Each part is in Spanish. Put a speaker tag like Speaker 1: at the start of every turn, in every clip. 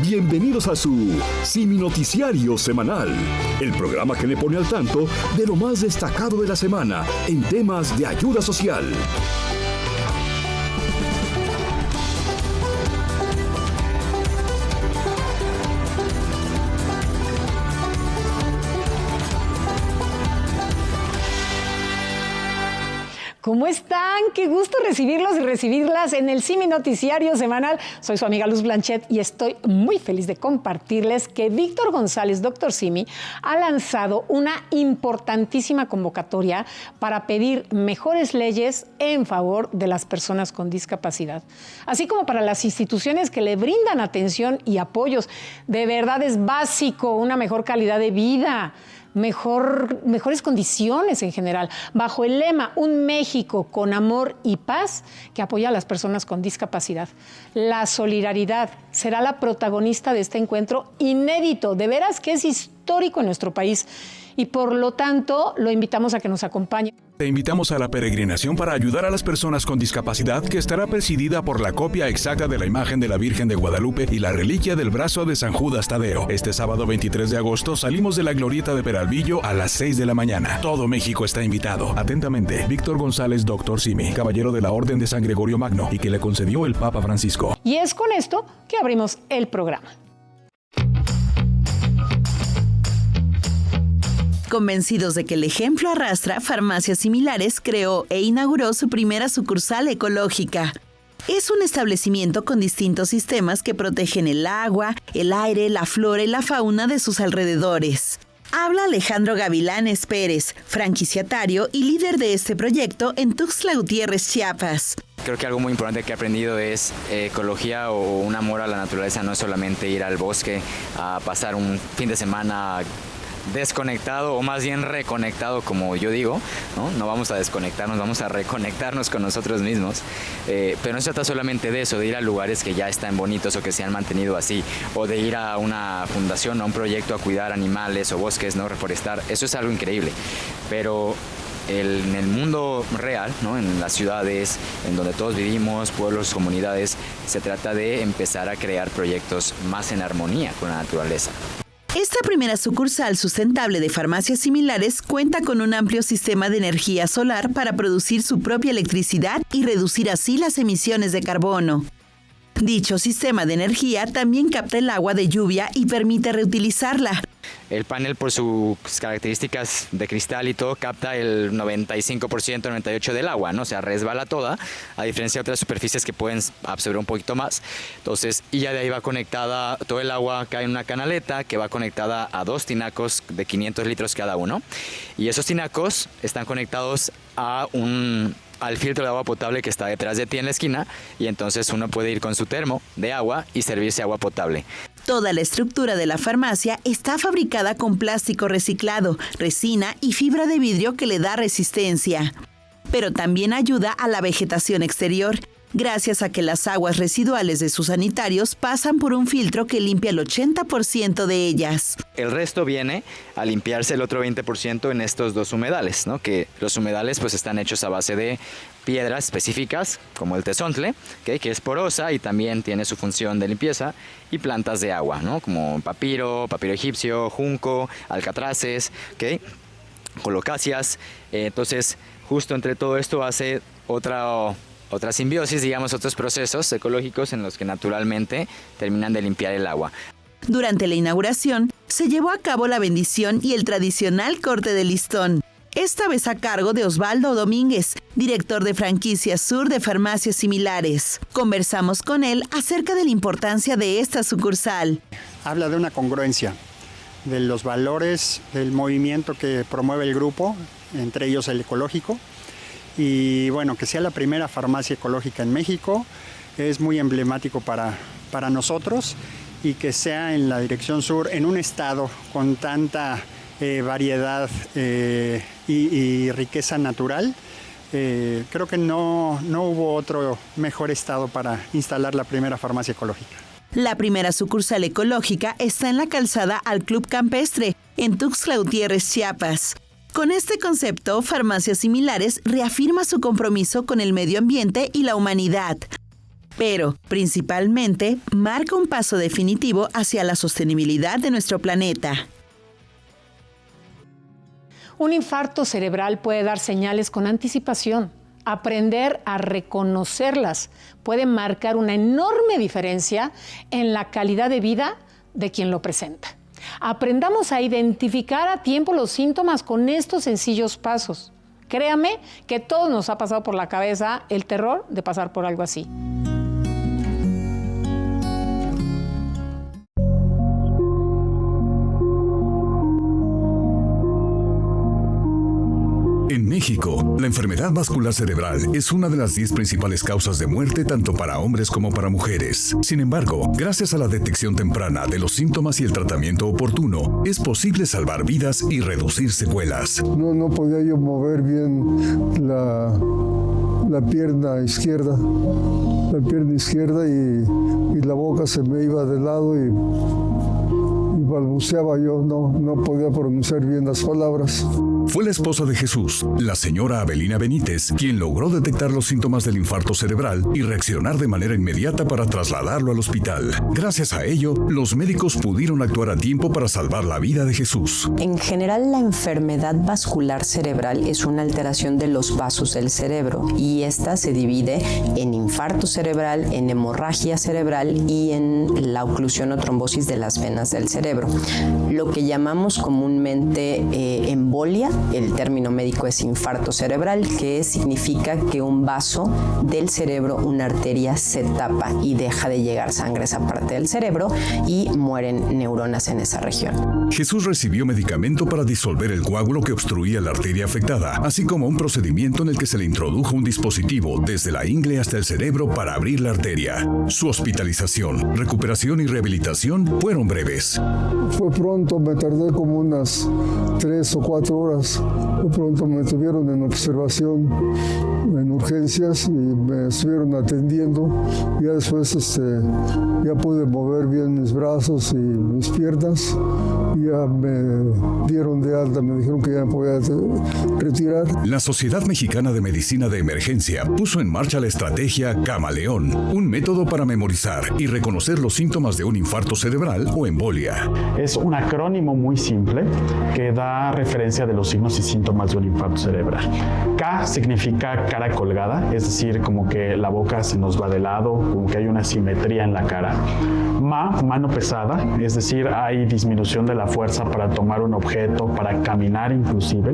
Speaker 1: Bienvenidos a su Simi Noticiario Semanal, el programa que le pone al tanto de lo más destacado de la semana en temas de ayuda social.
Speaker 2: ¿Cómo están? Qué gusto recibirlos y recibirlas en el Simi Noticiario Semanal. Soy su amiga Luz Blanchet y estoy muy feliz de compartirles que Víctor González, Dr. Simi, ha lanzado una importantísima convocatoria para pedir mejores leyes en favor de las personas con discapacidad, así como para las instituciones que le brindan atención y apoyos. De verdad es básico una mejor calidad de vida, mejores condiciones en general, bajo el lema Un México con amor y paz, que apoya a las personas con discapacidad. La solidaridad será la protagonista de este encuentro inédito, de veras que es histórico en nuestro país, y por lo tanto lo invitamos a que nos acompañe.
Speaker 3: Te invitamos a la peregrinación para ayudar a las personas con discapacidad, que estará presidida por la copia exacta de la imagen de la Virgen de Guadalupe y la reliquia del brazo de San Judas Tadeo. Este sábado 23 de agosto salimos de la glorieta de Peralvillo a las 6 de la mañana. Todo México está invitado. Atentamente, Víctor González, Dr. Simi, caballero de la Orden de San Gregorio Magno y que le concedió el Papa Francisco.
Speaker 2: Y es con esto que abrimos el programa.
Speaker 4: Convencidos de que el ejemplo arrastra, Farmacias Similares creó e inauguró su primera sucursal ecológica. Es un establecimiento con distintos sistemas que protegen el agua, el aire, la flora y la fauna de sus alrededores. Habla Alejandro Gavilanes Pérez, franquiciatario y líder de este proyecto en Tuxtla Gutiérrez, Chiapas.
Speaker 5: Creo que algo muy importante que he aprendido es ecología o un amor a la naturaleza. No es solamente ir al bosque a pasar un fin de semana desconectado, o más bien reconectado, como yo digo, ¿no? No vamos a desconectarnos, vamos a reconectarnos con nosotros mismos, pero no se trata solamente de eso, de ir a lugares que ya están bonitos o que se han mantenido así, o de ir a una fundación o a un proyecto a cuidar animales o bosques, ¿no? Reforestar. Eso es algo increíble, pero en el mundo real, ¿no? En las ciudades, en donde todos vivimos, pueblos, comunidades, se trata de empezar a crear proyectos más en armonía con la naturaleza.
Speaker 4: Esta primera sucursal sustentable de Farmacias Similares cuenta con un amplio sistema de energía solar para producir su propia electricidad y reducir así las emisiones de carbono. Dicho sistema de energía también capta el agua de lluvia y permite reutilizarla.
Speaker 5: El panel, por sus características de cristal y todo, capta el 95%, 98% del agua, ¿no? O sea, resbala toda, a diferencia de otras superficies que pueden absorber un poquito más. Entonces, y ya de ahí va conectada, todo el agua cae en una canaleta que va conectada a 2 tinacos de 500 litros cada uno. Y esos tinacos están conectados al filtro de agua potable que está detrás de ti en la esquina, y entonces uno puede ir con su termo de agua y servirse agua potable.
Speaker 4: Toda la estructura de la farmacia está fabricada con plástico reciclado, resina y fibra de vidrio que le da resistencia. Pero también ayuda a la vegetación exterior, gracias a que las aguas residuales de sus sanitarios pasan por un filtro que limpia el 80% de ellas.
Speaker 5: El resto viene a limpiarse el otro 20% en estos 2 humedales, ¿no? Que los humedales pues están hechos a base de piedras específicas, como el tezontle, ¿okay? Que es porosa y también tiene su función de limpieza, y plantas de agua, ¿no? Como papiro egipcio, junco, alcatraces, ¿okay? Colocacias. Entonces, justo entre todo esto hace otra simbiosis, digamos, otros procesos ecológicos en los que naturalmente terminan de limpiar el agua.
Speaker 4: Durante la inauguración, se llevó a cabo la bendición y el tradicional corte de listón. Esta vez a cargo de Osvaldo Domínguez, director de Franquicia Sur de Farmacias Similares. Conversamos con él acerca de la importancia de esta sucursal.
Speaker 6: Habla de una congruencia, de los valores del movimiento que promueve el grupo, entre ellos el ecológico. Y bueno, que sea la primera farmacia ecológica en México es muy emblemático para nosotros, y que sea en la dirección sur, en un estado con tanta variedad y riqueza natural. Creo que no hubo otro mejor estado para instalar la primera farmacia ecológica.
Speaker 4: La primera sucursal ecológica está en la calzada al Club Campestre, en Tuxtla Gutiérrez, Chiapas. Con este concepto, Farmacias Similares reafirma su compromiso con el medio ambiente y la humanidad. pero, principalmente, marca un paso definitivo hacia la sostenibilidad de nuestro planeta.
Speaker 2: Un infarto cerebral puede dar señales con anticipación. Aprender a reconocerlas puede marcar una enorme diferencia en la calidad de vida de quien lo presenta. Aprendamos a identificar a tiempo los síntomas con estos sencillos pasos. Créame que todos nos ha pasado por la cabeza el terror de pasar por algo así.
Speaker 1: En México, la enfermedad vascular cerebral es una de las 10 principales causas de muerte tanto para hombres como para mujeres. Sin embargo, gracias a la detección temprana de los síntomas y el tratamiento oportuno, es posible salvar vidas y reducir secuelas.
Speaker 7: No podía yo mover bien la pierna izquierda y la boca se me iba de lado y balbuceaba yo, no podía pronunciar bien las palabras.
Speaker 1: Fue la esposa de Jesús, la señora Abelina Benítez, quien logró detectar los síntomas del infarto cerebral y reaccionar de manera inmediata para trasladarlo al hospital. Gracias a ello, los médicos pudieron actuar a tiempo para salvar la vida de Jesús.
Speaker 8: En general, la enfermedad vascular cerebral es una alteración de los vasos del cerebro y esta se divide en infarto cerebral, en hemorragia cerebral y en la oclusión o trombosis de las venas del cerebro. Lo que llamamos comúnmente embolia, el término médico es infarto cerebral, que significa que un vaso del cerebro, una arteria, se tapa y deja de llegar sangre a esa parte del cerebro y mueren neuronas en esa región.
Speaker 1: Jesús recibió medicamento para disolver el coágulo que obstruía la arteria afectada, así como un procedimiento en el que se le introdujo un dispositivo desde la ingle hasta el cerebro para abrir la arteria. Su hospitalización, recuperación y rehabilitación fueron breves.
Speaker 7: Fue pronto, me tardé como unas 3 o 4 horas. De pronto me tuvieron en observación en urgencias y me estuvieron atendiendo. Ya después ya pude mover bien mis brazos y mis piernas. Ya me dieron de alta, me dijeron que ya me podía retirar.
Speaker 1: La Sociedad Mexicana de Medicina de Emergencia puso en marcha la estrategia Camaleón, un método para memorizar y reconocer los síntomas de un infarto cerebral o embolia.
Speaker 9: Es un acrónimo muy simple que da referencia de los signos y síntomas de un infarto cerebral. K significa cara colgada, es decir, como que la boca se nos va de lado, como que hay una simetría en la cara. Mano pesada, es decir, hay disminución de la fuerza para tomar un objeto, para caminar inclusive.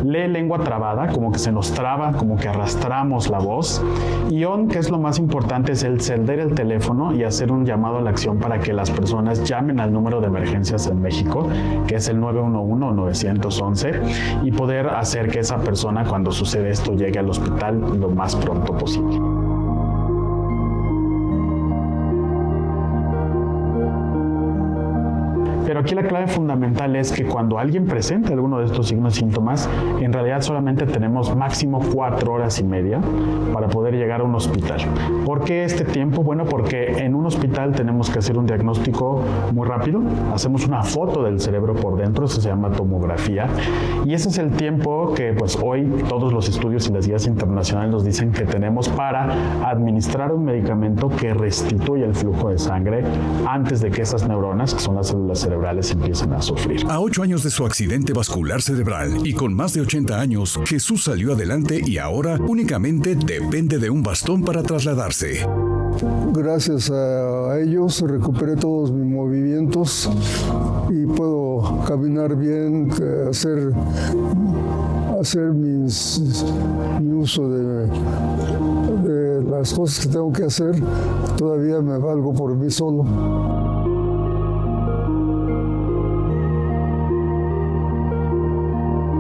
Speaker 9: Lengua trabada, como que se nos traba, como que arrastramos la voz. Y que es lo más importante, es el ceder el teléfono y hacer un llamado a la acción para que las personas llamen al número de emergencias en México, que es el 911 o 911, y poder hacer que esa persona, cuando sucede esto, llegue al hospital lo más pronto posible. Pero aquí la clave fundamental es que cuando alguien presenta alguno de estos signos y síntomas, en realidad solamente tenemos máximo 4 horas y media para poder llegar a un hospital. ¿Por qué este tiempo? Bueno, porque en un hospital tenemos que hacer un diagnóstico muy rápido. Hacemos una foto del cerebro por dentro, eso se llama tomografía. Y ese es el tiempo que pues hoy todos los estudios y las guías internacionales nos dicen que tenemos para administrar un medicamento que restituya el flujo de sangre antes de que esas neuronas, que son las células cerebrales, empiezan a sufrir.
Speaker 1: A 8 años de su accidente vascular cerebral y con más de 80 años, Jesús salió adelante y ahora únicamente depende de un bastón para trasladarse.
Speaker 7: Gracias a ellos recuperé todos mis movimientos y puedo caminar bien, hacer mi uso de las cosas que tengo que hacer. Todavía me valgo por mí solo.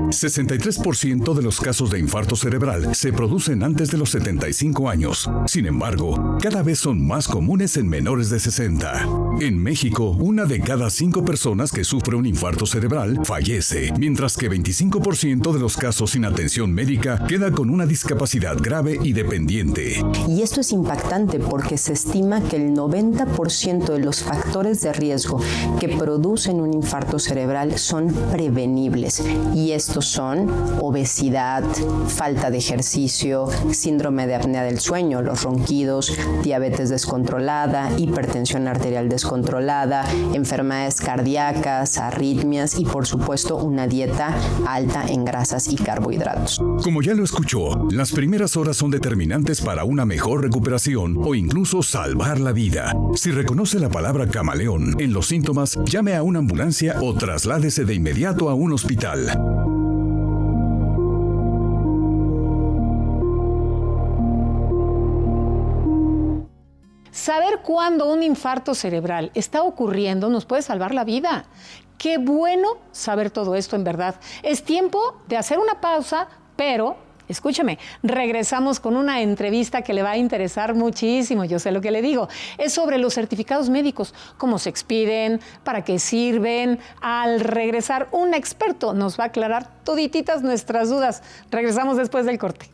Speaker 1: El 63% de los casos de infarto cerebral se producen antes de los 75 años. Sin embargo, cada vez son más comunes en menores de 60. En México, 1 de cada 5 personas que sufre un infarto cerebral fallece, mientras que 25% de los casos sin atención médica queda con una discapacidad grave y dependiente.
Speaker 8: Y esto es impactante porque se estima que el 90% de los factores de riesgo que producen un infarto cerebral son prevenibles y estos riesgos son obesidad, falta de ejercicio, síndrome de apnea del sueño, los ronquidos, diabetes descontrolada, hipertensión arterial descontrolada, enfermedades cardíacas, arritmias y por supuesto una dieta alta en grasas y carbohidratos.
Speaker 1: Como ya lo escuchó, las primeras horas son determinantes para una mejor recuperación o incluso salvar la vida. Si reconoce la palabra camaleón en los síntomas, llame a una ambulancia o trasládese de inmediato a un hospital.
Speaker 2: Saber cuándo un infarto cerebral está ocurriendo nos puede salvar la vida. Qué bueno saber todo esto en verdad. Es tiempo de hacer una pausa, pero escúcheme, regresamos con una entrevista que le va a interesar muchísimo, yo sé lo que le digo. Es sobre los certificados médicos, cómo se expiden, para qué sirven. Al regresar, un experto nos va a aclarar todititas nuestras dudas. Regresamos después del corte.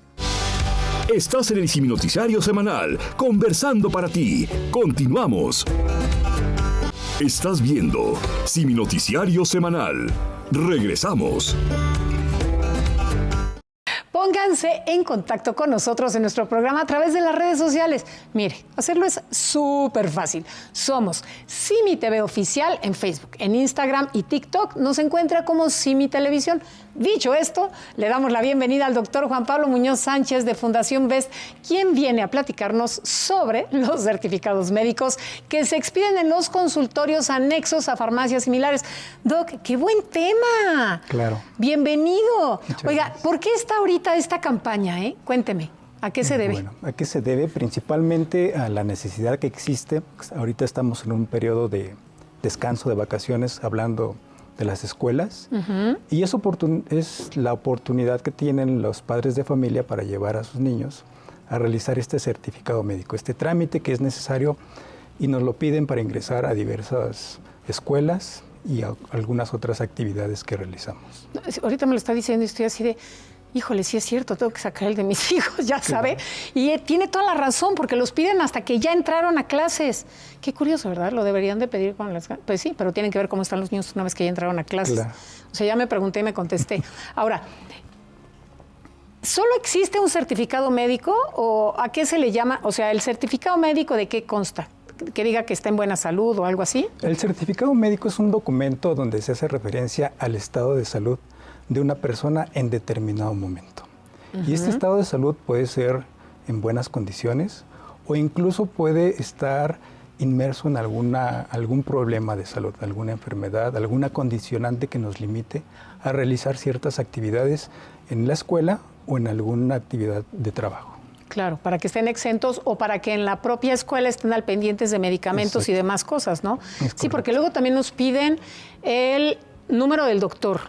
Speaker 10: Estás en el Simi Noticiario Semanal, conversando para ti. Continuamos. Estás viendo Simi Noticiario Semanal. Regresamos.
Speaker 2: Pónganse en contacto con nosotros en nuestro programa a través de las redes sociales. Mire, hacerlo es súper fácil. Somos Simi TV Oficial en Facebook, en Instagram y TikTok. Nos encuentra como Simi Televisión. Dicho esto, le damos la bienvenida al doctor Juan Pablo Muñoz Sánchez de Fundación Best, quien viene a platicarnos sobre los certificados médicos que se expiden en los consultorios anexos a farmacias similares. Doc, ¡qué buen tema!
Speaker 11: Claro.
Speaker 2: Bienvenido.
Speaker 11: Muchas
Speaker 2: Oiga,
Speaker 11: gracias.
Speaker 2: ¿por qué está ahorita esta campaña? Cuénteme, ¿a qué se debe?
Speaker 11: Bueno, ¿a qué se debe? Principalmente a la necesidad que existe. Ahorita estamos en un periodo de descanso, de vacaciones, hablando de las escuelas, y es la oportunidad que tienen los padres de familia para llevar a sus niños a realizar este certificado médico, este trámite que es necesario y nos lo piden para ingresar a diversas escuelas y a algunas otras actividades que realizamos.
Speaker 2: Ahorita me lo está diciendo y estoy así de, híjole, sí es cierto, tengo que sacar el de mis hijos, ya sabe. Y tiene toda la razón, porque los piden hasta que ya entraron a clases. Qué curioso, ¿verdad? Lo deberían de pedir con las... Pues sí, pero tienen que ver cómo están los niños una vez que ya entraron a clases.
Speaker 11: Claro.
Speaker 2: O sea, ya me pregunté y me contesté. Ahora, ¿solo existe un certificado médico o a qué se le llama? O sea, ¿el certificado médico de qué consta? ¿Que diga que está en buena salud o algo así?
Speaker 11: El certificado médico es un documento donde se hace referencia al estado de salud de una persona en determinado momento. Y este estado de salud puede ser en buenas condiciones o incluso puede estar inmerso en algún problema de salud, alguna enfermedad, alguna condicionante que nos limite a realizar ciertas actividades en la escuela o en alguna actividad de trabajo.
Speaker 2: Claro, para que estén exentos o para que en la propia escuela estén al pendientes de medicamentos y demás cosas, ¿no? Sí, porque luego también nos piden el número del doctor,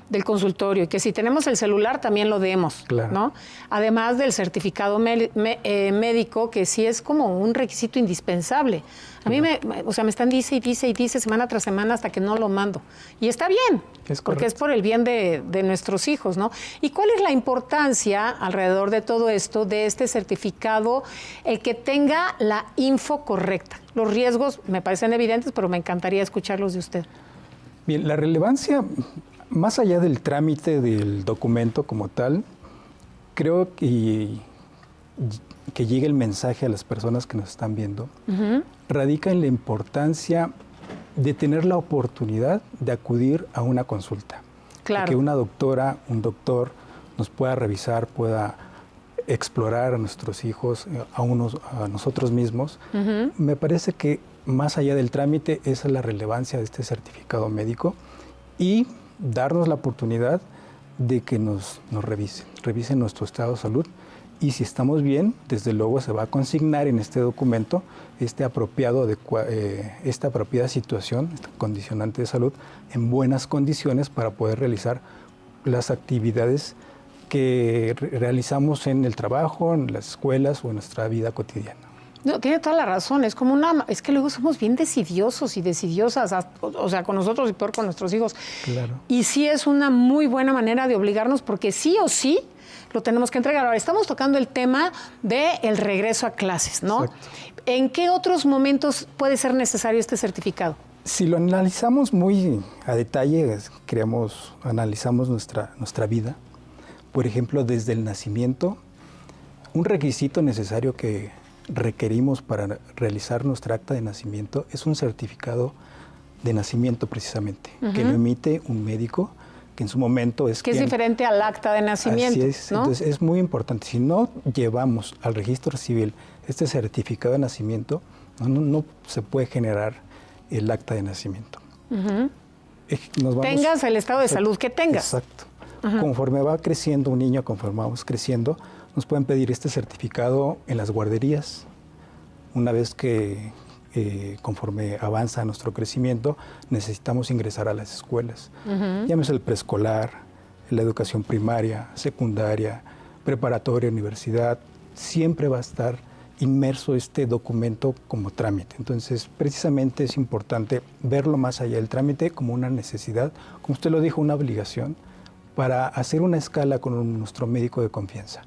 Speaker 2: del consultorio, y que si tenemos el celular también lo demos,
Speaker 11: claro,
Speaker 2: ¿no? Además del certificado médico, que sí es como un requisito indispensable. A mí me están dice y dice semana tras semana hasta que no lo mando. Y está bien, porque es por el bien de nuestros hijos, ¿no? ¿Y cuál es la importancia alrededor de todo esto, de este certificado, el que tenga la info correcta? Los riesgos me parecen evidentes, pero me encantaría escucharlos de usted.
Speaker 11: Bien, la relevancia, más allá del trámite del documento como tal, creo que llegue el mensaje a las personas que nos están viendo, radica en la importancia de tener la oportunidad de acudir a una consulta.
Speaker 2: Claro.
Speaker 11: Que una doctora, un doctor nos pueda revisar, pueda explorar a nuestros hijos, a nosotros mismos. Me parece que más allá del trámite, esa es la relevancia de este certificado médico y darnos la oportunidad de que nos revisen nuestro estado de salud, y si estamos bien, desde luego se va a consignar en este documento esta apropiada situación, esta condicionante de salud, en buenas condiciones para poder realizar las actividades que realizamos en el trabajo, en las escuelas o en nuestra vida cotidiana.
Speaker 2: No, tiene toda la razón, es que luego somos bien decidiosos y decidiosas, o sea, con nosotros y peor con nuestros hijos.
Speaker 11: Claro.
Speaker 2: Y sí es una muy buena manera de obligarnos, porque sí o sí lo tenemos que entregar. Ahora, estamos tocando el tema del regreso a clases, ¿no?
Speaker 11: Exacto.
Speaker 2: ¿En qué otros momentos puede ser necesario este certificado?
Speaker 11: Si lo analizamos muy a detalle, analizamos nuestra vida. Por ejemplo, desde el nacimiento, un requisito necesario que requerimos para realizar nuestra acta de nacimiento es un certificado de nacimiento precisamente, que lo emite un médico que en su momento es...
Speaker 2: Que es diferente al acta de nacimiento,
Speaker 11: así es,
Speaker 2: ¿no?
Speaker 11: Entonces es muy importante. Si no llevamos al registro civil este certificado de nacimiento, no se puede generar el acta de nacimiento.
Speaker 2: Tengas el estado de salud que tengas.
Speaker 11: Exacto. Conforme va creciendo un niño, conforme vamos creciendo, nos pueden pedir este certificado en las guarderías. Una vez que conforme avanza nuestro crecimiento, necesitamos ingresar a las escuelas. Llámese el preescolar, la educación primaria, secundaria, preparatoria, universidad. Siempre va a estar inmerso este documento como trámite. Entonces, precisamente es importante verlo más allá del trámite como una necesidad, como usted lo dijo, una obligación, para hacer una escala con nuestro médico de confianza.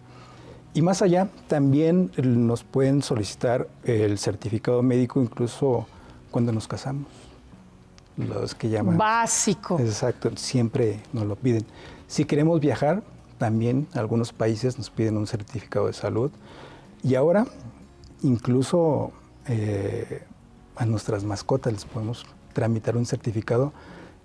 Speaker 11: Y más allá, también nos pueden solicitar el certificado médico incluso cuando nos casamos. Los que llaman...
Speaker 2: Básico.
Speaker 11: Exacto, siempre nos lo piden. Si queremos viajar, también algunos países nos piden un certificado de salud. Y ahora, incluso a nuestras mascotas les podemos tramitar un certificado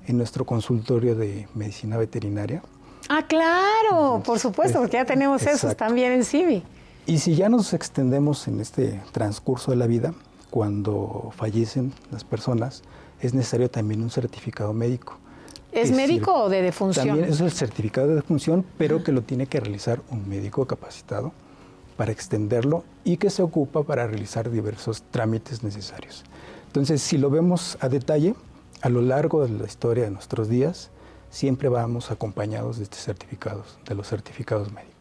Speaker 11: en nuestro consultorio de medicina veterinaria.
Speaker 2: Ah, claro, por supuesto, porque ya tenemos esos también en CIVI.
Speaker 11: Y si ya nos extendemos en este transcurso de la vida, cuando fallecen las personas, es necesario también un certificado médico.
Speaker 2: ¿Es médico o de defunción?
Speaker 11: También es el certificado de defunción, pero que lo tiene que realizar un médico capacitado para extenderlo y que se ocupa para realizar diversos trámites necesarios. Entonces, si lo vemos a detalle, a lo largo de la historia de nuestros días, siempre vamos acompañados de estos certificados, de los certificados médicos.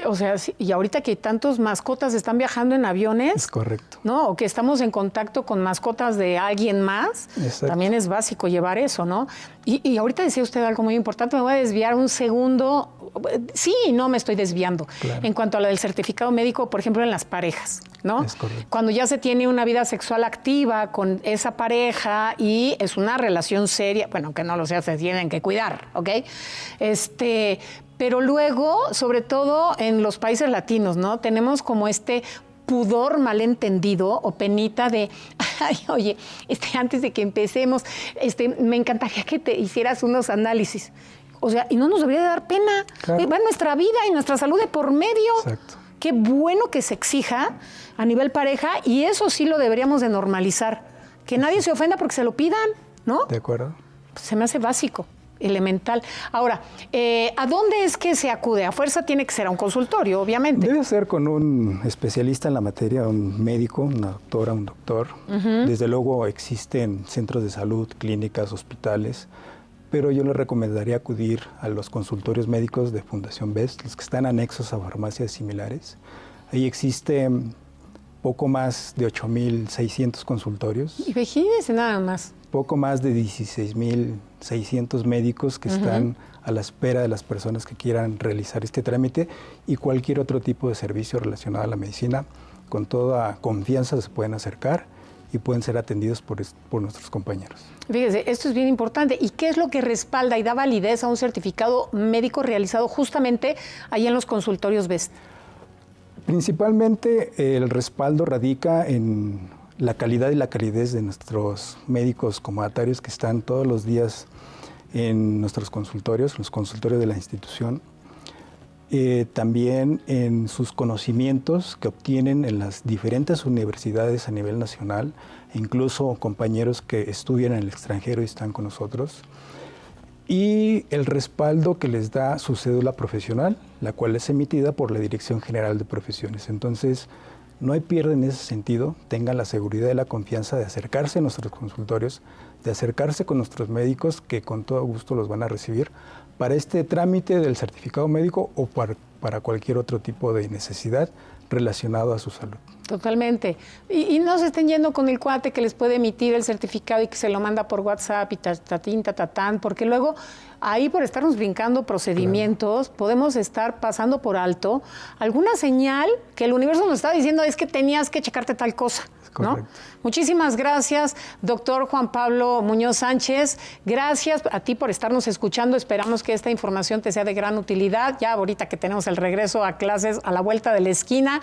Speaker 2: O sea, y ahorita que tantos mascotas están viajando en aviones,
Speaker 11: es correcto,
Speaker 2: ¿no? O que estamos en contacto con mascotas de alguien más, exacto, también es básico llevar eso, ¿no? Y ahorita decía usted algo muy importante, me voy a desviar un segundo. Sí y no me estoy desviando. Claro. En cuanto a lo del certificado médico, por ejemplo, en las parejas, ¿no?
Speaker 11: Es correcto.
Speaker 2: Cuando ya se tiene una vida sexual activa con esa pareja y es una relación seria, bueno, que no lo sea, se tienen que cuidar, ¿ok? Pero luego, sobre todo en los países latinos, ¿no? Tenemos como este pudor malentendido o penita de, ay, oye, antes de que empecemos, me encantaría que te hicieras unos análisis. O sea, y no nos debería de dar pena. Claro. Va nuestra vida y nuestra salud de por medio.
Speaker 11: Exacto.
Speaker 2: Qué bueno que se exija a nivel pareja y eso sí lo deberíamos de normalizar. Que nadie se ofenda porque se lo pidan, ¿no?
Speaker 11: De acuerdo.
Speaker 2: Se me hace básico, elemental. Ahora, ¿a dónde es que se acude? A fuerza tiene que ser a un consultorio, obviamente.
Speaker 11: Debe ser con un especialista en la materia, un médico, una doctora, un doctor. Desde luego existen centros de salud, clínicas, hospitales, pero yo le recomendaría acudir a los consultorios médicos de Fundación BEST, los que están anexos a farmacias similares. Ahí existen poco más de 8,600 consultorios.
Speaker 2: Imagínense nada más.
Speaker 11: Poco más de 16,600 médicos que están a la espera de las personas que quieran realizar este trámite y cualquier otro tipo de servicio relacionado a la medicina. Con toda confianza se pueden acercar y pueden ser atendidos por nuestros compañeros.
Speaker 2: Fíjese, esto es bien importante. ¿Y qué es lo que respalda y da validez a un certificado médico realizado justamente ahí en los consultorios BEST?
Speaker 11: Principalmente el respaldo radica en la calidad y la calidez de nuestros médicos comunitarios que están todos los días en nuestros consultorios, los consultorios de la institución. También en sus conocimientos que obtienen en las diferentes universidades a nivel nacional, e incluso compañeros que estudian en el extranjero y están con nosotros. Y el respaldo que les da su cédula profesional, la cual es emitida por la Dirección General de Profesiones. Entonces, no hay pierde en ese sentido. Tengan la seguridad y la confianza de acercarse a nuestros consultorios, de acercarse con nuestros médicos, que con todo gusto los van a recibir para este trámite del certificado médico o para cualquier otro tipo de necesidad relacionado a su salud.
Speaker 2: Totalmente. Y no se estén yendo con el cuate que les puede emitir el certificado y que se lo manda por WhatsApp y tatatán, porque luego ahí por estarnos brincando procedimientos, claro, podemos estar pasando por alto alguna señal que el universo nos está diciendo es que tenías que checarte tal cosa. ¿no? Muchísimas gracias, doctor Juan Pablo Muñoz Sánchez. Gracias a ti por estarnos escuchando. Esperamos que esta información te sea de gran utilidad. Ya ahorita que tenemos el regreso a clases a la vuelta de la esquina,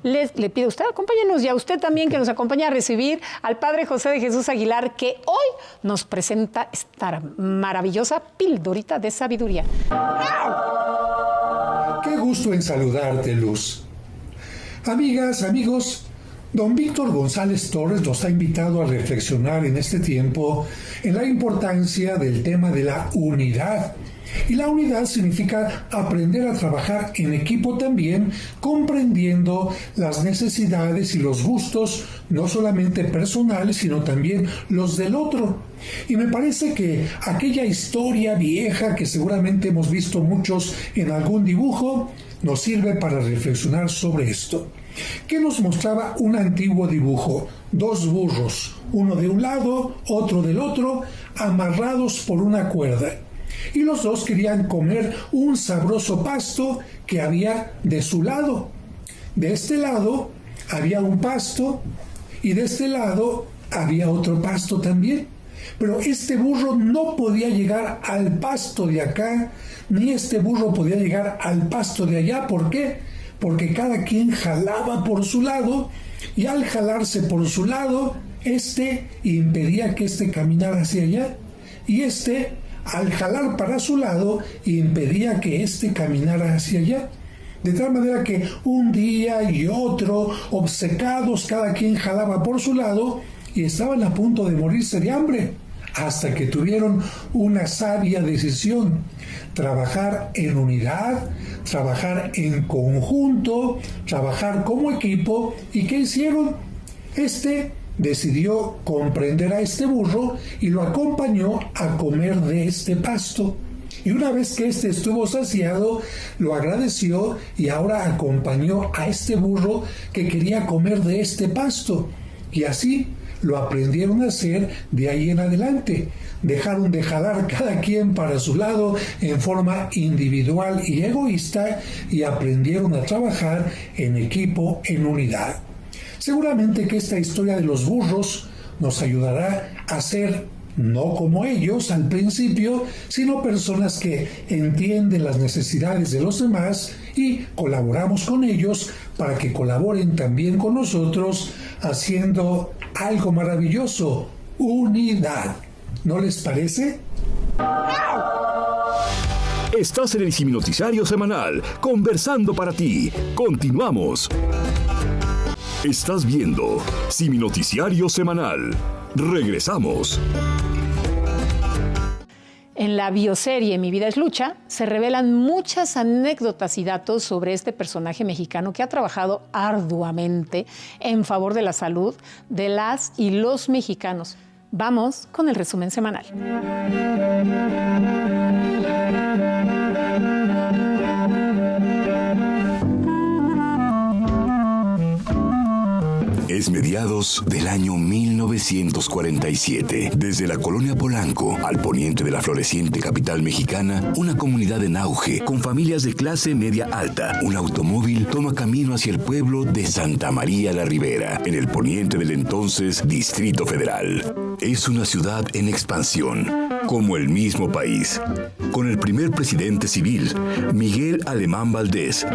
Speaker 2: le pido a usted, acompáñenos, y a usted también que nos acompañe a recibir al padre José de Jesús Aguilar, que hoy nos presenta esta maravillosa pildorita de sabiduría.
Speaker 12: Qué gusto en saludarte, Luz. Amigas, amigos, don Víctor González Torres nos ha invitado a reflexionar en este tiempo en la importancia del tema de la unidad. Y la unidad significa aprender a trabajar en equipo también, comprendiendo las necesidades y los gustos, no solamente personales, sino también los del otro. Y me parece que aquella historia vieja que seguramente hemos visto muchos en algún dibujo, nos sirve para reflexionar sobre esto. ¿Qué nos mostraba un antiguo dibujo? Dos burros, uno de un lado, otro del otro, amarrados por una cuerda. Y los dos querían comer un sabroso pasto que había de su lado. De este lado había un pasto y de este lado había otro pasto también. Pero este burro no podía llegar al pasto de acá, ni este burro podía llegar al pasto de allá. ¿Por qué? Porque cada quien jalaba por su lado, y al jalarse por su lado, este impedía que este caminara hacia allá, y este, al jalar para su lado, impedía que este caminara hacia allá. De tal manera que un día y otro, obcecados, cada quien jalaba por su lado, y estaban a punto de morirse de hambre, hasta que tuvieron una sabia decisión: trabajar en unidad, trabajar en conjunto, trabajar como equipo. ¿Y qué hicieron? Este decidió comprender a este burro y lo acompañó a comer de este pasto. Y una vez que este estuvo saciado, lo agradeció y ahora acompañó a este burro que quería comer de este pasto. Y así lo aprendieron a hacer de ahí en adelante. Dejaron de jalar cada quien para su lado en forma individual y egoísta, y aprendieron a trabajar en equipo, en unidad. Seguramente que esta historia de los burros nos ayudará a ser no como ellos al principio, sino personas que entienden las necesidades de los demás y colaboramos con ellos para que colaboren también con nosotros, haciendo algo maravilloso: unidad. ¿No les parece?
Speaker 10: Estás en el Siminoticiario Semanal, conversando para ti. Continuamos. Estás viendo Siminoticiario Semanal. Regresamos.
Speaker 2: En la bioserie Mi vida es lucha se revelan muchas anécdotas y datos sobre este personaje mexicano que ha trabajado arduamente en favor de la salud de las y los mexicanos. Vamos con el resumen semanal.
Speaker 10: Es mediados del año 1947. Desde la colonia Polanco, al poniente de la floreciente capital mexicana, una comunidad en auge, con familias de clase media alta. Un automóvil toma camino hacia el pueblo de Santa María la Ribera, en el poniente del entonces Distrito Federal. Es una ciudad en expansión, como el mismo país, con el primer presidente civil, Miguel Alemán Valdés,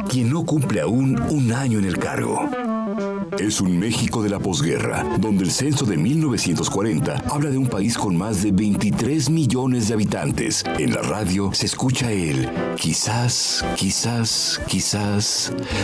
Speaker 10: quien no cumple aún un año en el cargo. Es un México de la posguerra, donde el censo de 1940 habla de un país con más de 23 millones de habitantes. En la radio se escucha el quizás,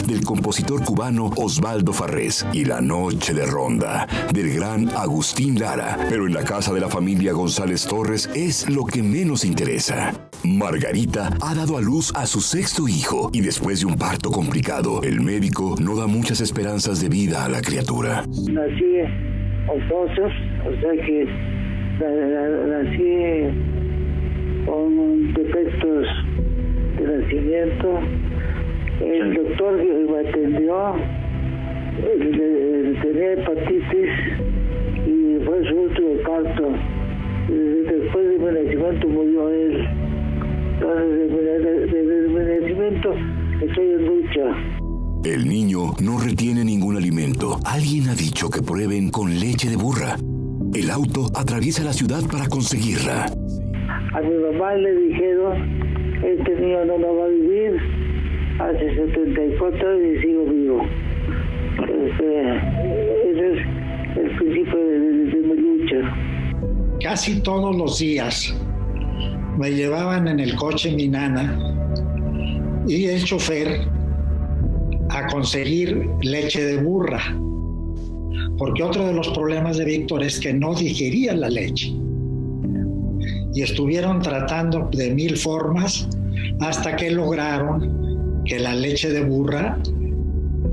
Speaker 10: del compositor cubano Osvaldo Farrés, y La noche de ronda, del gran Agustín Lara. Pero en la casa de la familia González Torres es lo que menos interesa. Margarita ha dado a luz a su sexto hijo, y después de un parto complicado, el médico no da muchas esperanzas de vida a la criatura.
Speaker 13: Nací oposo, o sea que nací con defectos de nacimiento. El doctor que me atendió tenía hepatitis y fue su último parto. Después de mi nacimiento murió él. Entonces, desde mi nacimiento estoy en lucha.
Speaker 10: El niño no retiene ningún alimento. Alguien ha dicho que prueben con leche de burra. El auto atraviesa la ciudad para conseguirla.
Speaker 13: A mi mamá le dijeron, este niño no va a vivir. Hace 74 años y sigo vivo. Ese es el principio de mi lucha.
Speaker 14: Casi todos los días me llevaban en el coche mi nana y el chofer a conseguir leche de burra, porque otro de los problemas de Víctor es que no digería la leche y estuvieron tratando de 1000 formas hasta que lograron que la leche de burra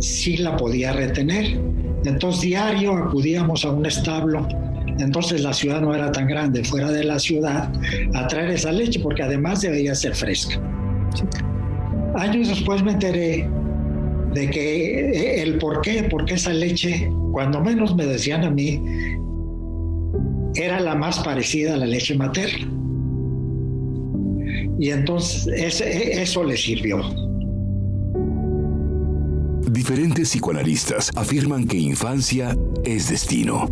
Speaker 14: sí la podía retener. Entonces diario acudíamos a un establo, entonces la ciudad no era tan grande, fuera de la ciudad, a traer esa leche, porque además debía ser fresca. Años después me enteré de que el por qué esa leche, cuando menos me decían a mí, era la más parecida a la leche materna. Y entonces eso le sirvió.
Speaker 10: Diferentes psicoanalistas afirman que infancia es destino.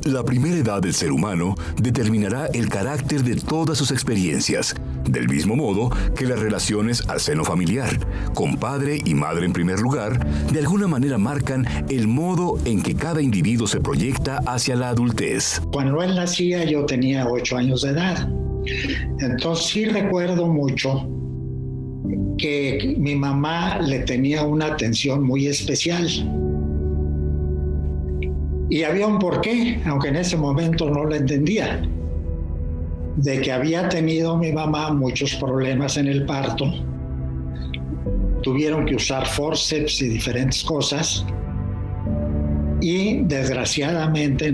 Speaker 10: La primera edad del ser humano determinará el carácter de todas sus experiencias, del mismo modo que las relaciones al seno familiar, con padre y madre en primer lugar, de alguna manera marcan el modo en que cada individuo se proyecta hacia la adultez.
Speaker 14: Cuando él nacía yo tenía 8 años de edad, entonces sí recuerdo mucho que mi mamá le tenía una atención muy especial. Y había un porqué, aunque en ese momento no lo entendía, de que había tenido mi mamá muchos problemas en el parto. Tuvieron que usar forceps y diferentes cosas. Y desgraciadamente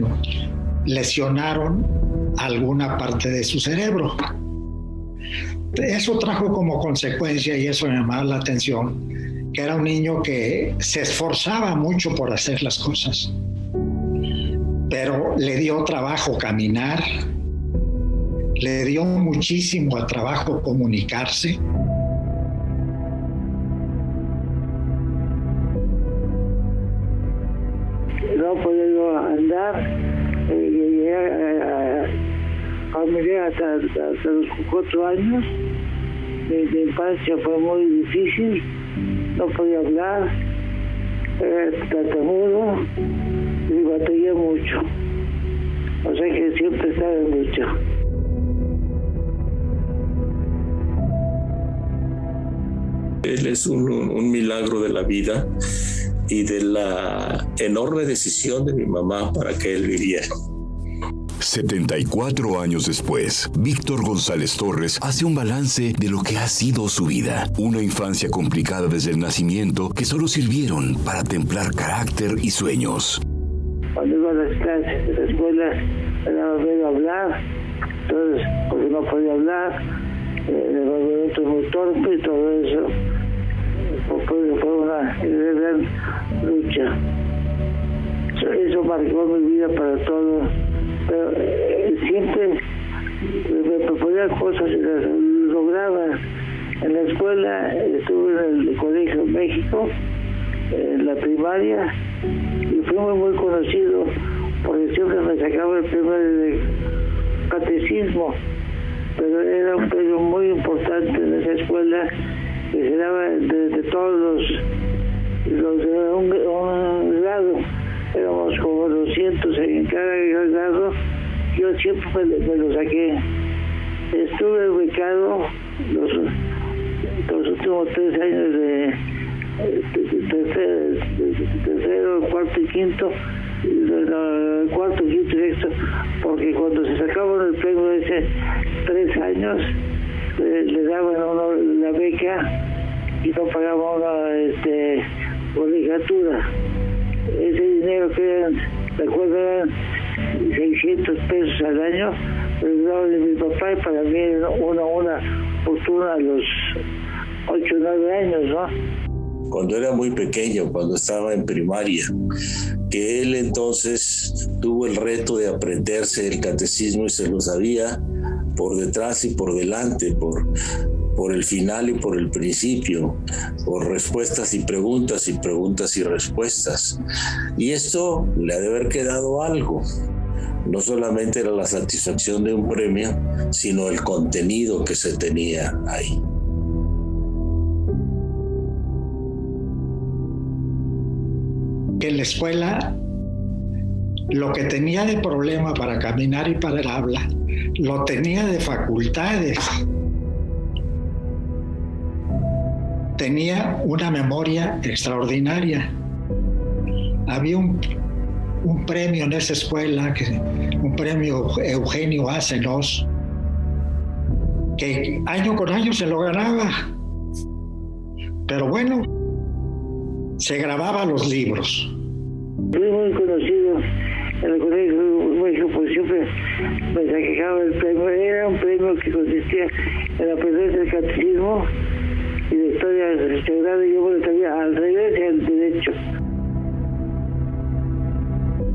Speaker 14: lesionaron alguna parte de su cerebro. Eso trajo como consecuencia, y eso me llamaba la atención, que era un niño que se esforzaba mucho por hacer las cosas. Pero le dio trabajo caminar, le dio muchísimo trabajo comunicarse.
Speaker 13: No podía yo andar, caminé hasta los 4 años. Mi infancia fue muy difícil, no podía hablar, era tartamudo y batallé mucho. O sea que siempre estaba en lucha.
Speaker 15: Él es un milagro de la vida y de la enorme decisión de mi mamá para que él viviera.
Speaker 10: 74 años después, Víctor González Torres hace un balance de lo que ha sido su vida. Una infancia complicada desde el nacimiento que solo sirvieron para templar carácter y sueños.
Speaker 13: Cuando iba a las clases de la escuela, me daba miedo hablar, entonces, porque no podía hablar, el movimiento muy torpe y todo eso. Fue una gran lucha. Eso marcó mi vida para todo. Pero siempre me proponía cosas y las lograba. En la escuela estuve en el Colegio México, en la primaria, y fui muy conocido porque siempre me sacaba el primer catecismo. Pero era un premio muy importante en esa escuela que se daba de todos los de un grado. Éramos como 200 en cada grado. Yo siempre me lo saqué. Estuve ubicado los últimos 3 años de tercero, cuarto y quinto, cuarto, quinto y sexto, porque cuando se sacaban el premio de ese 3 años, le daban a uno la beca y no pagaban una colegiatura. Ese dinero que eran, recuerdo, eran 600 pesos al año, lo daba de mi papá, y para mí era una fortuna a los 8 o 9 años, ¿no?
Speaker 15: Cuando era muy pequeño, cuando estaba en primaria, que él entonces tuvo el reto de aprenderse el catecismo y se lo sabía por detrás y por delante, por el final y por el principio, por respuestas y preguntas y preguntas y respuestas. Y esto le ha de haber quedado algo. No solamente era la satisfacción de un premio, sino el contenido que se tenía ahí.
Speaker 14: Que en la escuela lo que tenía de problema para caminar y para el habla, lo tenía de facultades. Tenía una memoria extraordinaria. Había un premio en esa escuela, un premio Eugenio Acenos, que año con año se lo ganaba. Pero bueno, se grababa los libros.
Speaker 13: Fui muy conocido en el colegio México, pues siempre me sacaba el premio. Era un premio que consistía en aprender el catecismo y la historia sagrada, y yo me lo sabía al revés y al derecho.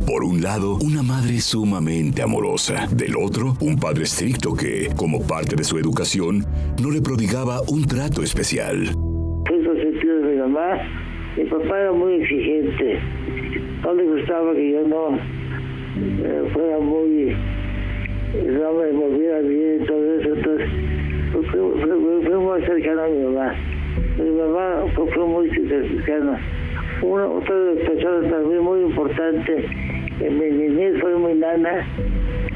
Speaker 10: Por un lado, una madre sumamente amorosa. Del otro, un padre estricto que, como parte de su educación, no le prodigaba un trato especial.
Speaker 13: Eso sentido de mi mamá. Mi papá era muy exigente. No le gustaba que yo no fuera muy... no me moviera bien y todo eso. Entonces, fue muy cercano a mi mamá. Mi mamá fue muy cercana. Otra de las personas también muy importante en mi niñez fue mi nana.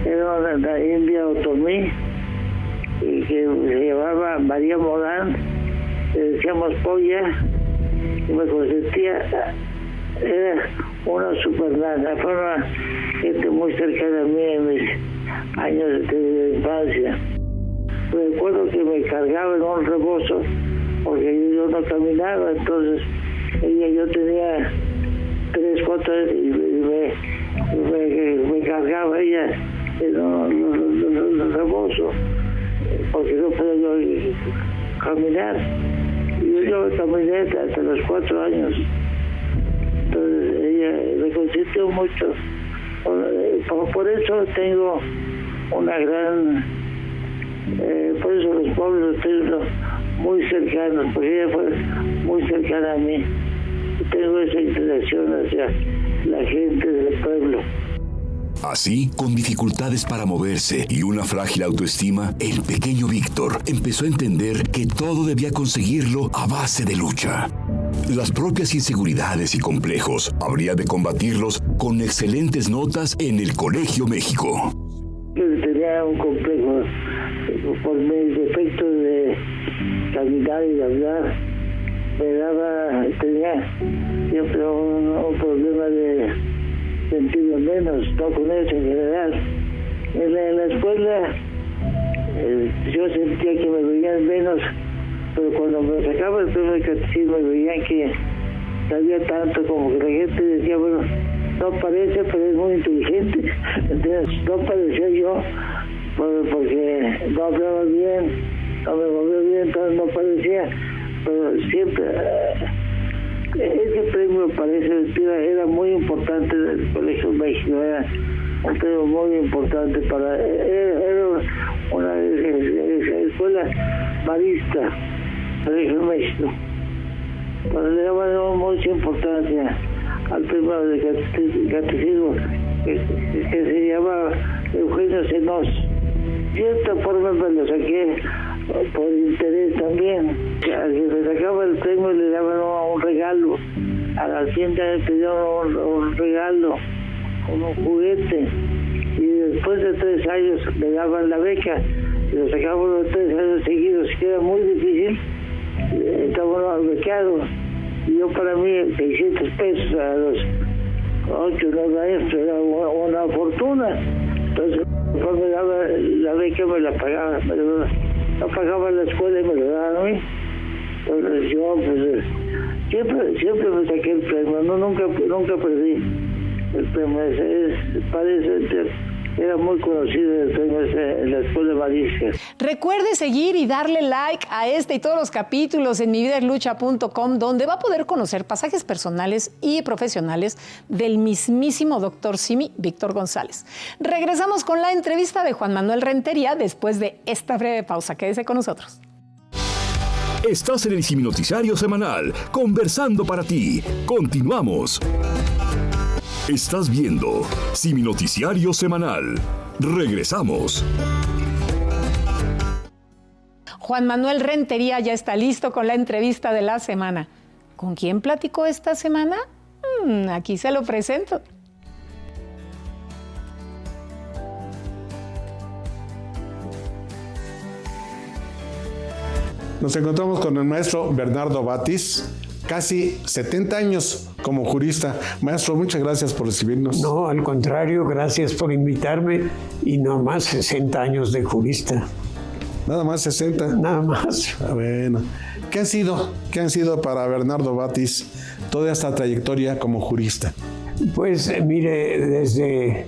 Speaker 13: Era una india otomí y que se llamaba María Morán. Le decíamos Polla y me consentía. Era una super nana. Fue una gente muy cercana a mí en mis años de infancia. Recuerdo que me cargaba en un rebozo porque yo no caminaba, entonces yo tenía 3, 4 años y me cargaba ella en un rebozo porque no podía yo caminar. Y yo caminé hasta los 4 años. Entonces ella me consintió mucho. Por eso tengo una gran... por eso los pueblos los tengo muy cercanos, porque ella fue muy cercana a mí. Tengo esa inclinación hacia la gente del pueblo.
Speaker 10: Así, con dificultades para moverse y una frágil autoestima, el pequeño Víctor empezó a entender que todo debía conseguirlo a base de lucha. Las propias inseguridades y complejos habría de combatirlos con excelentes notas en el Colegio México.
Speaker 13: Yo tenía un complejo por mis defectos de caminar y de hablar. Tenía siempre un problema de sentirme menos, no con eso en general. En la escuela yo sentía que me veían menos, pero cuando me sacaba el premio de catecismo me veían que sabía tanto, como que la gente decía, bueno, no parece, pero es muy inteligente. Entonces no parecía yo, porque no hablaba bien, no me movía bien, entonces no parecía, pero siempre... ese premio parece era muy importante del Colegio México, era un premio muy importante era una escuela marista, Colegio México. Pero le daban mucha importancia al premio de catecismo que se llamaba Eugenio Acenos. De cierta forma me lo saqué por interés también. Al que le sacaba el premio le daban un regalo. A la hacienda le pedían un regalo, un juguete. Y después de 3 años le daban la beca. Y lo sacaban los 3 años seguidos, que era muy difícil. Estaba becado. Y yo, para mí, 600 pesos a los 8 o 9 años era una fortuna. Entonces, cuando me daba la beca, me la pagaba. No pagaba la escuela y me lo daban a mí. Entonces yo, pues, siempre me saqué el premio. Nunca perdí el premio. Parece era muy conocido el premio en la escuela marista.
Speaker 2: Recuerde seguir y darle like a este y todos los capítulos en mividaeslucha.com, donde va a poder conocer pasajes personales y profesionales del mismísimo Dr. Simi, Víctor González. Regresamos con la entrevista de Juan Manuel Rentería después de esta breve pausa. Quédese con nosotros.
Speaker 16: Estás en el Siminoticiario Semanal, conversando para ti. Continuamos. Estás viendo Siminoticiario Semanal. Regresamos.
Speaker 2: Juan Manuel Rentería ya está listo con la entrevista de la semana. ¿Con quién platicó esta semana? Aquí se lo presento.
Speaker 17: Nos encontramos con el maestro Bernardo Batis, casi 70 años como jurista. Maestro, muchas gracias por recibirnos.
Speaker 18: No, al contrario, gracias por invitarme y no más 60 años de jurista.
Speaker 17: ¿Nada más 60?
Speaker 18: Nada más.
Speaker 17: Bueno, ¿qué han sido para Bernardo Batis toda esta trayectoria como jurista?
Speaker 18: Pues mire, desde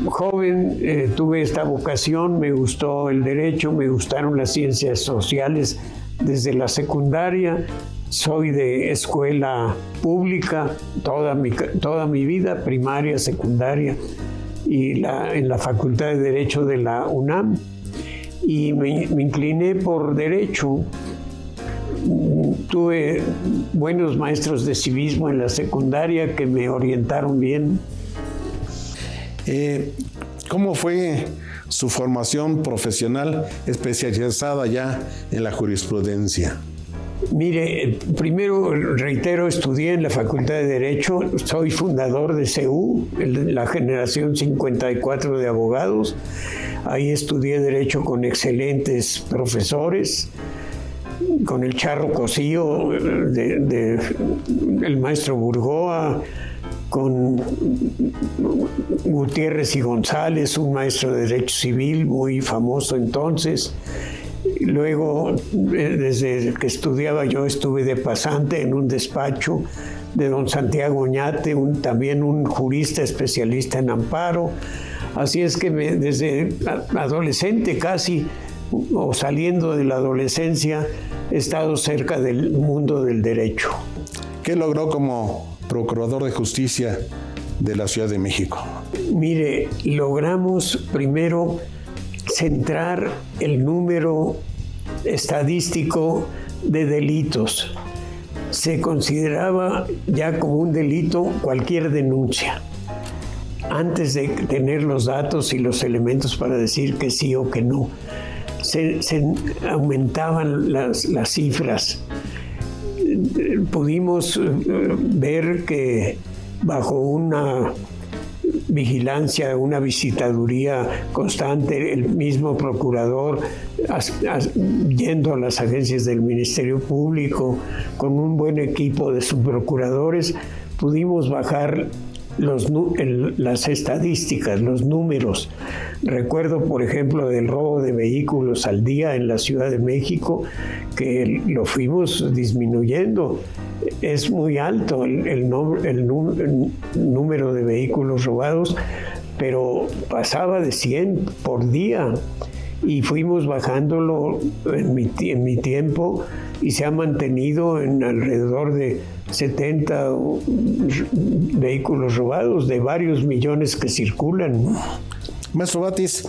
Speaker 18: joven tuve esta vocación, me gustó el derecho, me gustaron las ciencias sociales desde la secundaria. Soy de escuela pública toda mi vida, primaria, secundaria, y en la Facultad de Derecho de la UNAM. Y me incliné por derecho. Tuve buenos maestros de civismo en la secundaria que me orientaron bien.
Speaker 17: ¿Cómo fue su formación profesional especializada ya en la jurisprudencia?
Speaker 18: Mire, primero reitero, estudié en la Facultad de Derecho, soy fundador de CEU, la generación 54 de abogados. Ahí estudié Derecho con excelentes profesores, con el Charro Cosío, el maestro Burgoa, con Gutiérrez y González, un maestro de Derecho Civil muy famoso entonces. Luego, desde que estudiaba yo, estuve de pasante en un despacho de don Santiago Oñate, también un jurista especialista en amparo. Así es que desde adolescente casi, o saliendo de la adolescencia, he estado cerca del mundo del derecho.
Speaker 17: ¿Qué logró como procurador de justicia de la Ciudad de México?
Speaker 18: Mire, logramos primero centrar el número estadístico de delitos. Se consideraba ya como un delito cualquier denuncia. Antes de tener los datos y los elementos para decir que sí o que no, se aumentaban las cifras. Pudimos ver que bajo una vigilancia, una visitaduría constante, el mismo procurador yendo a las agencias del Ministerio Público con un buen equipo de subprocuradores, pudimos bajar las estadísticas, los números. Recuerdo, por ejemplo, del robo de vehículos al día en la Ciudad de México, que lo fuimos disminuyendo. Es muy alto el número de vehículos robados, pero pasaba de 100 por día y fuimos bajándolo en mi tiempo y se ha mantenido en alrededor de 70 vehículos robados de varios millones que circulan.
Speaker 17: Maestro Batis,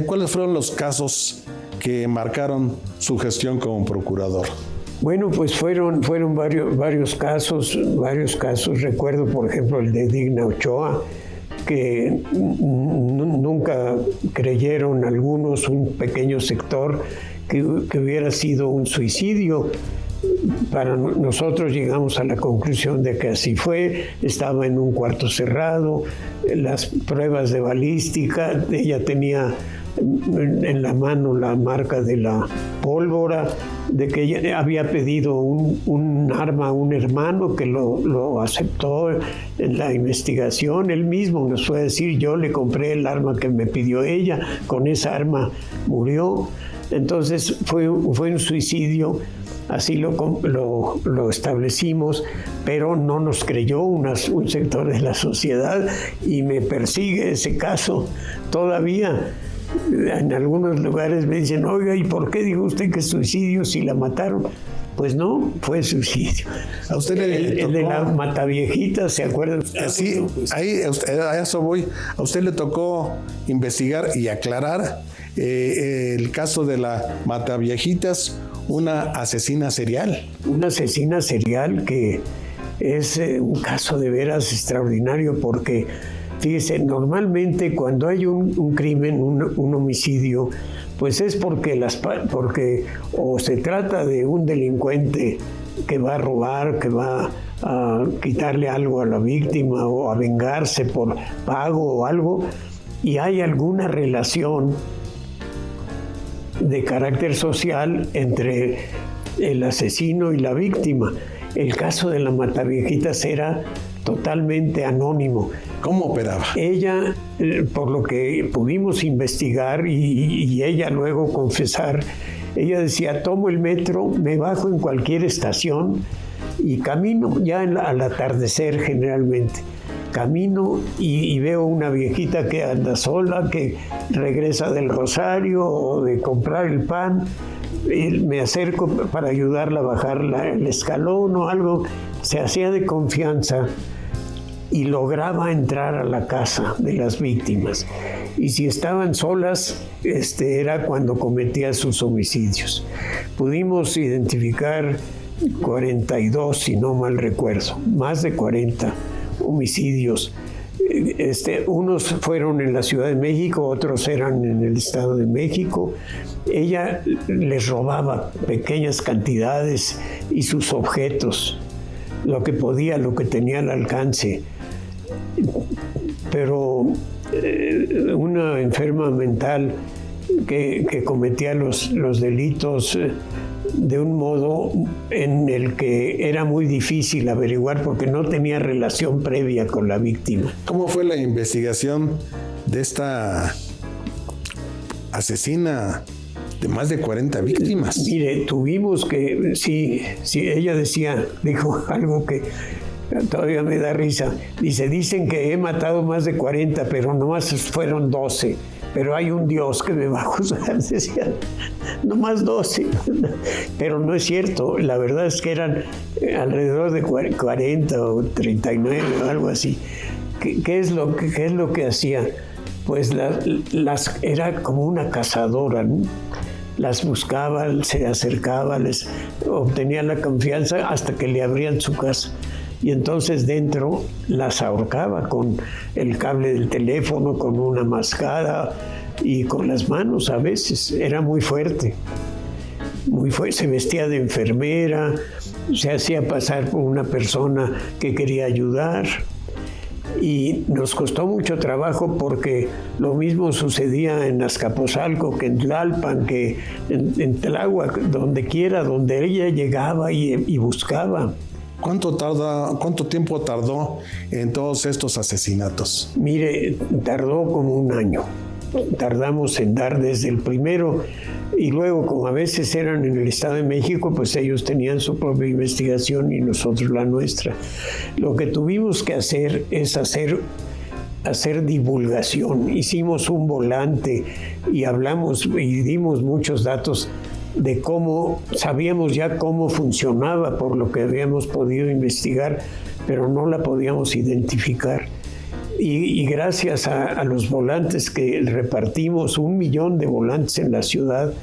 Speaker 17: ¿cuáles fueron los casos que marcaron su gestión como procurador?
Speaker 18: Bueno, pues fueron varios casos. Recuerdo, por ejemplo, el de Digna Ochoa, que nunca creyeron algunos, un pequeño sector, que hubiera sido un suicidio. Para nosotros llegamos a la conclusión de que así fue. Estaba en un cuarto cerrado, las pruebas de balística, ella tenía en la mano la marca de la pólvora, de que ella había pedido un arma a un hermano que lo aceptó en la investigación. Él mismo nos fue a decir: yo le compré el arma que me pidió ella, con esa arma murió. Entonces fue un suicidio, así lo establecimos, pero no nos creyó un sector de la sociedad y me persigue ese caso todavía. En algunos lugares me dicen: oiga, ¿y por qué dijo usted que es suicidio si la mataron? Pues no, fue suicidio.
Speaker 17: ¿A usted le tocó?
Speaker 18: El de la Mataviejita, ¿se acuerda usted?
Speaker 17: Sí, a eso voy. A usted le tocó investigar y aclarar el caso de la Mataviejitas, una asesina serial.
Speaker 18: Una asesina serial que es un caso de veras extraordinario porque, fíjese, normalmente cuando hay un crimen, un homicidio, pues es porque o se trata de un delincuente que va a robar, que va a quitarle algo a la víctima o a vengarse por pago o algo, y hay alguna relación de carácter social entre el asesino y la víctima. El caso de la Mataviejitas era totalmente anónimo.
Speaker 17: ¿Cómo operaba?
Speaker 18: Ella, por lo que pudimos investigar y ella luego confesar, ella decía, tomo el metro, me bajo en cualquier estación y camino ya al atardecer generalmente. Camino y veo una viejita que anda sola, que regresa del rosario o de comprar el pan. Y me acerco para ayudarla a bajar el escalón o algo. Se hacía de confianza y lograba entrar a la casa de las víctimas. Y si estaban solas, era cuando cometía sus homicidios. Pudimos identificar 42, si no mal recuerdo, más de 40 homicidios. Unos fueron en la Ciudad de México, otros eran en el Estado de México. Ella les robaba pequeñas cantidades y sus objetos, lo que podía, lo que tenía al alcance. Pero una enferma mental que cometía los delitos de un modo en el que era muy difícil averiguar porque no tenía relación previa con la víctima.
Speaker 17: ¿Cómo fue la investigación de esta asesina de más de 40 víctimas?
Speaker 18: Mire, tuvimos que, sí, ella dijo algo que todavía me da risa. Dicen que he matado más de 40, pero nomás fueron 12. Pero hay un Dios que me va a juzgar, decía, nomás 12. Pero no es cierto, la verdad es que eran alrededor de 40 o 39 o algo así. ¿Qué es lo que hacía? Pues era como una cazadora, ¿no? Las buscaba, se acercaba, les obtenía la confianza hasta que le abrían su casa. Y entonces dentro las ahorcaba con el cable del teléfono, con una mascada y con las manos a veces. Era muy fuerte, se vestía de enfermera, se hacía pasar por una persona que quería ayudar. Y nos costó mucho trabajo porque lo mismo sucedía en Azcapotzalco, que en Tlalpan, que en Tláhuac, donde quiera, donde ella llegaba y buscaba.
Speaker 17: ¿Cuánto tiempo tardó en todos estos asesinatos?
Speaker 18: Mire, tardó como un año. Tardamos en dar desde el primero y luego, como a veces eran en el Estado de México, pues ellos tenían su propia investigación y nosotros la nuestra. Lo que tuvimos que hacer es hacer divulgación. Hicimos un volante y hablamos y dimos muchos datos de cómo, sabíamos ya cómo funcionaba por lo que habíamos podido investigar, pero no la podíamos identificar. Y gracias a los volantes que repartimos, 1 millón de volantes en la ciudad,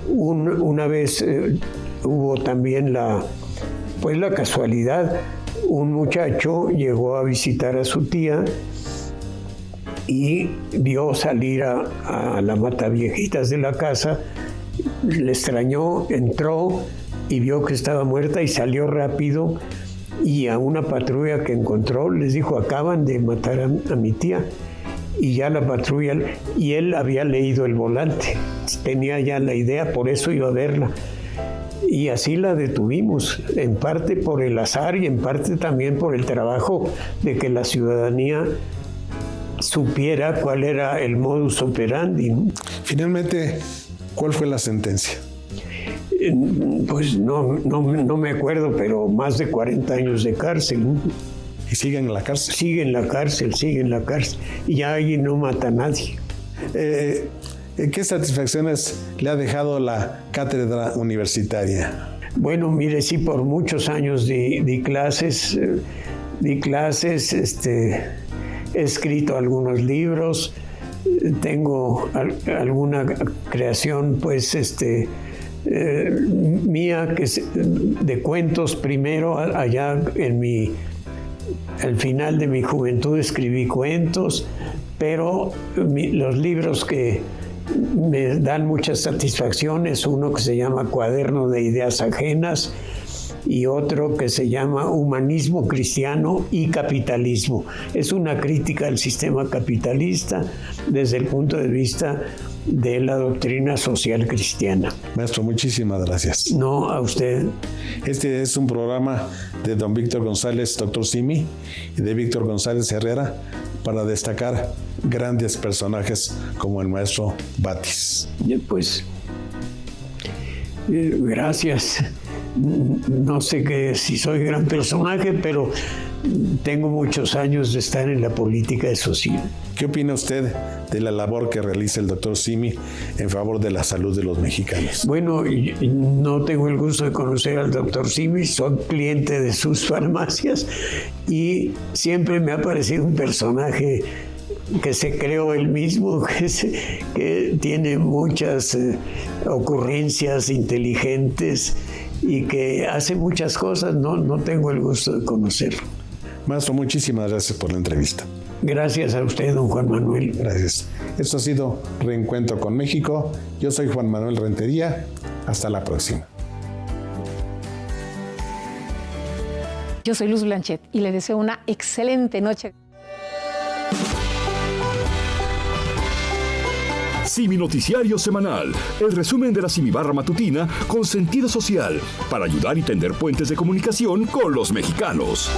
Speaker 18: una vez hubo también la casualidad, un muchacho llegó a visitar a su tía y vio salir a la Mataviejitas de la casa. Le extrañó, entró y vio que estaba muerta y salió rápido y a una patrulla que encontró les dijo, acaban de matar a mi tía. Y ya la patrulla, y él había leído el volante, tenía ya la idea, por eso iba a verla. Y así la detuvimos, en parte por el azar y en parte también por el trabajo de que la ciudadanía supiera cuál era el modus operandi, ¿no?
Speaker 17: Finalmente, ¿cuál fue la sentencia?
Speaker 18: Pues no me acuerdo, pero más de 40 años de cárcel, ¿no?
Speaker 17: ¿Y sigue en la cárcel?
Speaker 18: Sigue en la cárcel. Y ya allí no mata a nadie.
Speaker 7: ¿Qué satisfacciones le ha dejado la cátedra universitaria?
Speaker 18: Bueno, mire, sí, por muchos años di clases, he escrito algunos libros, tengo alguna creación, pues, mía, de cuentos. Primero, allá al final de mi juventud escribí cuentos, pero los libros que me dan muchas satisfacciones, uno que se llama Cuaderno de Ideas Ajenas y otro que se llama Humanismo Cristiano y Capitalismo. Es una crítica al sistema capitalista desde el punto de vista de la doctrina social cristiana.
Speaker 17: Maestro, muchísimas gracias.
Speaker 18: No, a usted.
Speaker 17: Este es un programa de don Víctor González, doctor Simi, y de Víctor González Herrera, para destacar grandes personajes como el maestro Batis.
Speaker 18: Pues, gracias. No sé si soy gran personaje, pero tengo muchos años de estar en la política social.
Speaker 17: ¿Qué opina usted de la labor que realiza el doctor Simi en favor de la salud de los mexicanos?
Speaker 18: Bueno, no tengo el gusto de conocer al doctor Simi, soy cliente de sus farmacias y siempre me ha parecido un personaje que se creó él mismo, que tiene muchas ocurrencias inteligentes y que hace muchas cosas. No tengo el gusto de conocerlo.
Speaker 17: Maestro, muchísimas gracias por la entrevista.
Speaker 18: Gracias a usted, don Juan Manuel.
Speaker 17: Gracias. Esto ha sido Reencuentro con México. Yo soy Juan Manuel Rentería. Hasta la próxima.
Speaker 2: Yo soy Luz Blanchet y le deseo una excelente noche.
Speaker 16: Simi Noticiario Semanal, el resumen de la Simibarra Matutina con sentido social, para ayudar y tender puentes de comunicación con los mexicanos.